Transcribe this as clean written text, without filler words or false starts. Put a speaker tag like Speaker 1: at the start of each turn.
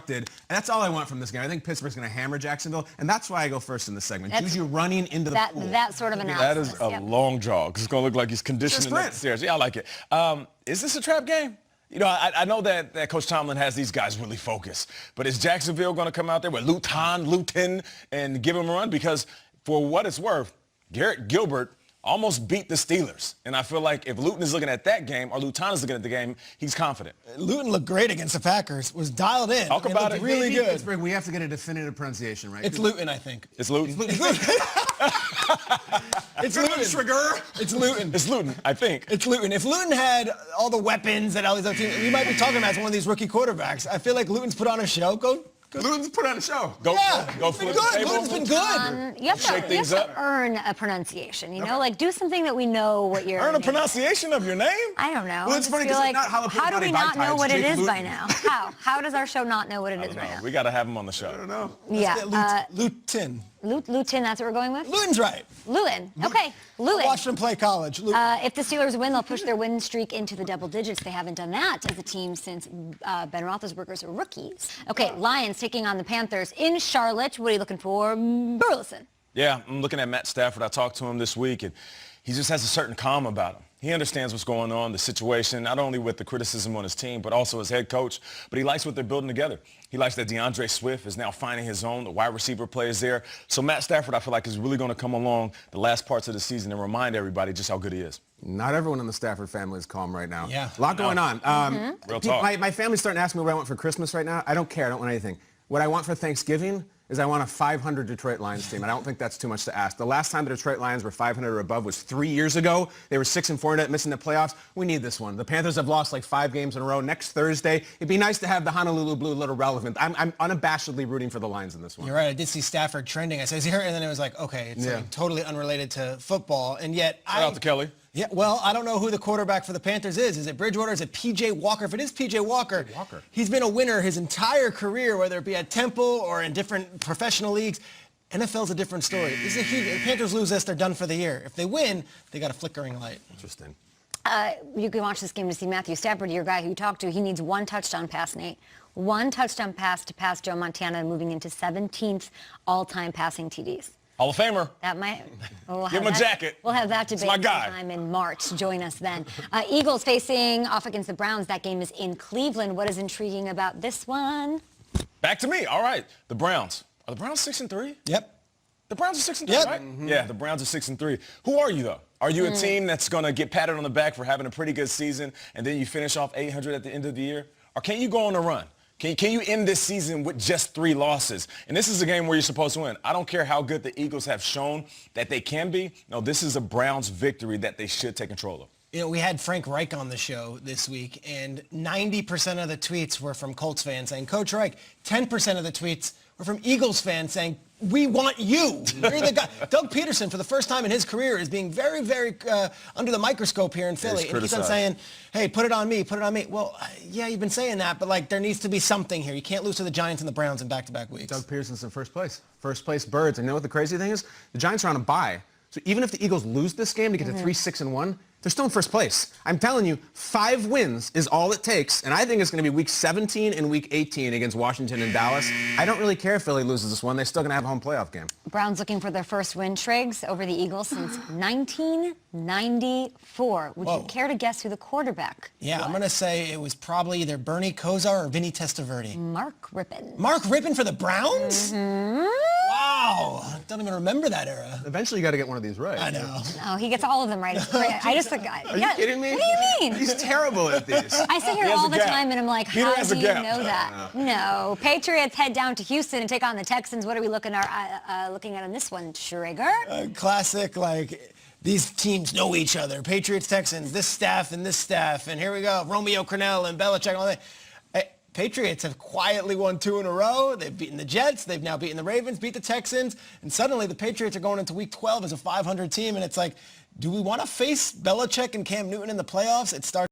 Speaker 1: constructed. And that's all I want from this game. I think Pittsburgh's going to hammer Jacksonville, and that's why I go first in this segment. Juju running into the pool.
Speaker 2: That sort of analysis.
Speaker 3: That is a long jog, because it's going to look like he's conditioning up the stairs. Yeah, I like it. Is this a trap game? You know, I know that Coach Tomlin has these guys really focused, but is Jacksonville going to come out there with Luton, and give him a run? Because for what it's worth, Garrett Gilbert almost beat the Steelers. And I feel like if Luton is looking at that game or Luton is looking at the game, he's confident.
Speaker 4: Luton looked great against the Packers, was dialed in.
Speaker 3: Talk about it.
Speaker 4: Really good.
Speaker 1: Pittsburgh, we have to get a definitive pronunciation, right?
Speaker 4: It's Luton, I think.
Speaker 3: It's Luton?
Speaker 4: It's Luton. It's Luton. It's Luton.
Speaker 3: It's Luton, I think.
Speaker 4: It's Luton. If Luton had all the weapons that all these other teams, we might be talking about as one of these rookie quarterbacks. I feel like Luton's put on a show.
Speaker 1: Luton's put on a show.
Speaker 3: Go flip the table.
Speaker 4: Luton's been good.
Speaker 2: You have to earn a pronunciation, you know? Like, do something that we know what you're...
Speaker 3: Earn a pronunciation of your name?
Speaker 2: I don't know.
Speaker 1: Well, it's funny because
Speaker 2: like,
Speaker 1: it's not
Speaker 2: how do we not know what it is
Speaker 1: Luton.
Speaker 2: by now? How does our show not know what it is by now?
Speaker 3: We got to have him on the show.
Speaker 1: I don't know.
Speaker 4: Luton.
Speaker 2: Luton, that's what we're going with?
Speaker 4: Luton's right.
Speaker 2: Luton. Okay. Luton.
Speaker 4: I watched them play college.
Speaker 2: If the Steelers win, they'll push their win streak into the double digits. They haven't done that as a team since Ben Roethlisberger's rookies. Okay, Lions taking on the Panthers in Charlotte. What are you looking for? Burleson.
Speaker 3: Yeah, I'm looking at Matt Stafford. I talked to him this week, and he just has a certain calm about him. He understands what's going on, the situation, not only with the criticism on his team, but also as head coach. But he likes what they're building together. He likes that DeAndre Swift is now finding his own. The wide receiver play is there. So Matt Stafford, I feel like, is really going to come along the last parts of the season and remind everybody just how good he is.
Speaker 1: Not everyone in the Stafford family is calm right now.
Speaker 4: Yeah.
Speaker 1: A lot going on.
Speaker 3: Real talk.
Speaker 1: My family's starting to ask me what I want for Christmas right now. I don't care. I don't want anything. What I want for Thanksgiving is I want a 500 Detroit Lions team, and I don't think that's too much to ask. The last time the Detroit Lions were 500 or above was 3 years ago. They were 6-4 net, missing the playoffs. We need this one. The Panthers have lost like 5 games in a row. Next Thursday, it'd be nice to have the Honolulu Blue a little relevant. I'm unabashedly rooting for the Lions in this one.
Speaker 4: You're right. I did see Stafford trending. I said, is he hurt? And then it was like, okay, it's like totally unrelated to football. And yet,
Speaker 3: Shout out to Kelly.
Speaker 4: Yeah, well, I don't know who the quarterback for the Panthers is. Is it Bridgewater? Is it P.J. Walker? If it is P.J. Walker, he's been a winner his entire career, whether it be at Temple or in different professional leagues. NFL's a different story. This is a huge. If the Panthers lose this, they're done for the year. If they win, they got a flickering light.
Speaker 1: Interesting.
Speaker 2: You can watch this game to see Matthew Stafford, your guy who you talked to. He needs one touchdown pass, Nate. One touchdown pass to pass Joe Montana, moving into 17th all-time passing TDs.
Speaker 3: Hall of Famer.
Speaker 2: That might. We'll
Speaker 3: Give him a jacket.
Speaker 2: We'll have that debate sometime in March. Join us then. Eagles facing off against the Browns. That game is in Cleveland. What is intriguing about this one?
Speaker 3: Back to me. All right. The Browns. Are the Browns 6-3?
Speaker 4: Yep.
Speaker 3: The Browns are 6-3,
Speaker 4: Yep.
Speaker 3: right? Yeah, the Browns are 6-3. Who are you, though? Are you a team that's going to get patted on the back for having a pretty good season and then you finish off 800 at the end of the year? Or can you go on a run? Can you end this season with just 3 losses? And this is a game where you're supposed to win. I don't care how good the Eagles have shown that they can be. No, this is a Browns victory that they should take control of.
Speaker 4: You know, we had Frank Reich on the show this week, and 90% of the tweets were from Colts fans saying, Coach Reich. 10% of the tweets were from Eagles fans saying, we want you. You're the guy. Doug Peterson, for the first time in his career, is being very, very under the microscope here in Philly. And he's been saying, hey, put it on me, put it on me. Well, yeah, you've been saying that, but, like, there needs to be something here. You can't lose to the Giants and the Browns in back-to-back weeks.
Speaker 1: Doug Peterson's in first place. First place Birds. And you know what the crazy thing is? The Giants are on a bye. So even if the Eagles lose this game to get to 3-6-1, they're still in first place. I'm telling you, 5 wins is all it takes, and I think it's going to be Week 17 and Week 18 against Washington and Dallas. I don't really care if Philly loses this one. They're still going to have a home playoff game.
Speaker 2: Browns looking for their first win, Triggs, over the Eagles since 1994. Would you care to guess who the quarterback was?
Speaker 4: I'm going to say it was probably either Bernie Kosar or Vinny Testaverde.
Speaker 2: Mark Rippon.
Speaker 4: Mark Rippon for the Browns? Wow. I don't even remember that era.
Speaker 1: Eventually, you got to get one of these right.
Speaker 4: I know.
Speaker 2: No, he gets all of them right. I just think.
Speaker 1: Are you kidding me?
Speaker 2: What do you mean?
Speaker 1: He's terrible at these.
Speaker 2: I sit here all the time and I'm like, how do you know that? No. Patriots head down to Houston and take on the Texans. What are we looking at on this one, Trigger?
Speaker 4: Classic, like, these teams know each other. Patriots, Texans, this staff, and here we go. Romeo Crennel and Belichick and all that. Patriots have quietly won 2 in a row. They've beaten the Jets. They've now beaten the Ravens, beat the Texans. And suddenly the Patriots are going into Week 12 as a 500 team. And it's like, do we want to face Belichick and Cam Newton in the playoffs? It starts